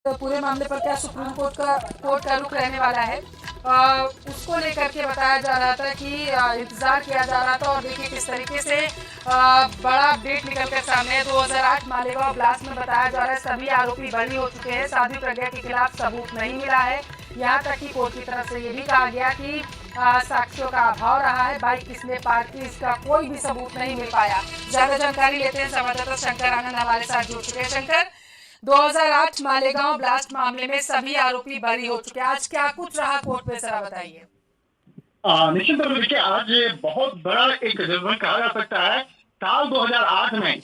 तो पूरे मामले पर क्या सुप्रीम कोर्ट का रुख रहने वाला है, उसको लेकर के बताया जा रहा था कि इंतजार किया जा रहा था। और देखिए किस तरीके से बड़ा अपडेट निकल कर सामने है। 2008 मालेगांव ब्लास्ट में बताया जा रहा है सभी आरोपी बरी हो चुके हैं। साध्वी प्रज्ञा के खिलाफ सबूत नहीं मिला है। यहाँ तक कि कोर्ट की तरफ से ये भी कहा गया कि साक्ष्यों का अभाव रहा है। बाइक किसने पार्क की, इसका कोई भी सबूत नहीं मिल पाया। ज्यादा जानकारी लेते हैं, संवाददाता शंकर आनंद हमारे साथ जुड़ चुके हैं। शंकर, 2008 मालेगांव ब्लास्ट मामले में सभी आरोपी बरी हो चुके हैं। आज क्या कुछ रहा कोर्ट में, जरा बताइए। निश्चित तौर पर देखिए, आज बहुत बड़ा एक जजमेंट कहा जा सकता है। साल 2008 में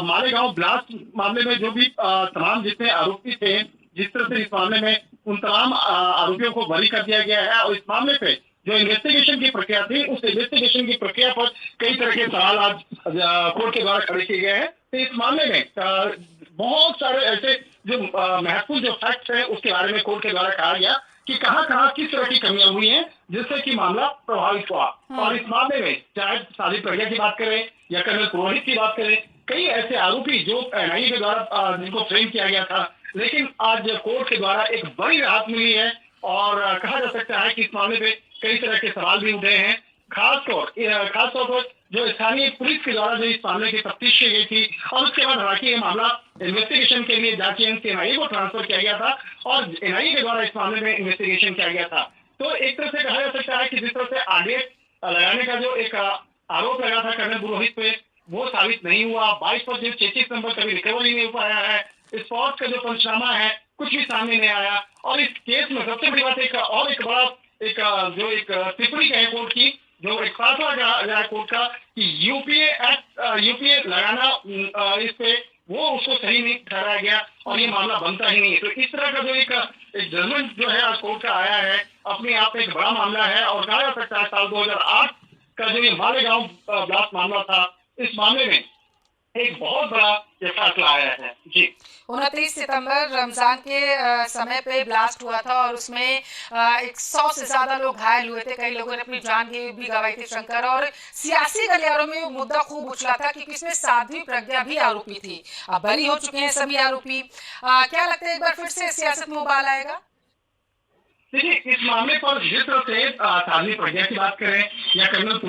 मालेगांव ब्लास्ट मामले में जो भी तमाम जितने आरोपी थे, जिस तरह से इस मामले में उन तमाम आरोपियों को बरी कर दिया गया है। और इस मामले पे जो इन्वेस्टिगेशन की प्रक्रिया थी, उस इन्वेस्टिगेशन की प्रक्रिया पर कई तरह के सवाल आज कोर्ट के द्वारा खड़े किए गए हैं। तो इस मामले में बहुत सारे ऐसे जो महत्वपूर्ण जो फैक्ट्स हैं, उसके बारे में कोर्ट के द्वारा कहा गया कि कहां किस तरह की कमियां हुई हैं जिससे कि मामला प्रभावित हुआ। और इस मामले में चाहे साध्वी प्रज्ञा की बात करें या कर्नल पुरोहित की बात करें, कई ऐसे आरोपी जो एनआईए के द्वारा जिनको फ्रेम किया गया था, लेकिन आज कोर्ट के द्वारा एक बड़ी राहत मिली है। और कहा जा सकता है कि इस मामले पे कई तरह के सवाल भी उठे हैं। खासतौर पर जो स्थानीय पुलिस के द्वारा जो इस मामले की तफ्तीश की गई थी, और उसके बाद हालांकि ये मामला इन्वेस्टिगेशन के लिए जांच एजेंसी से एनआईए को ट्रांसफर किया गया था और एनआईए के द्वारा इस मामले में इन्वेस्टिगेशन किया गया था। तो एक तरह से कहा जा सकता है कि जिस तरह से आरडीएक्स लगाने का जो एक आरोप लगा था कर्नल पुरोहित पे, वो साबित नहीं हुआ। बाइक पर जो चेचिस नंबर कभी रिकवर ही नहीं हो पाया है। स्पॉट का जो पंचनामा है, कुछ भी सामने नहीं आया। और इस केस में सबसे बड़ी बात एक बड़ा जो एक टिप्पणी है कोर्ट की, जो एक फैसला गया कोर्ट का कि यूपीए लगाना इस पे वो उसको सही नहीं ठहराया गया और ये मामला बनता ही नहीं है। तो इस तरह का जो एक जजमेंट जो है आज कोर्ट का आया है, अपने आप में एक बड़ा मामला है। और कहा जा सकता है साल 2008 का जो ये मालेगांव ब्लास्ट मामला था, इस मामले में एक बहुत बड़ा ये फैसला आया है। जी, 29 सितंबर रमजान के समय पे ब्लास्ट हुआ था और उसमें 100 से ज्यादा लोग घायल हुए थे। कई लोगों ने अपनी जान भी गंवाई थी शंकर। और सियासी गलियारों में मुद्दा खूब उछला था कि किसमें साध्वी प्रज्ञा भी आरोपी थी। अब बरी हो चुके हैं सभी आरोपी। क्या लगता है एक बार फिर से सियासत में उबाल आएगा? देखिए, इस मामले पर जिस तरह से साध्वी प्रज्ञा की बात करें या कर्नल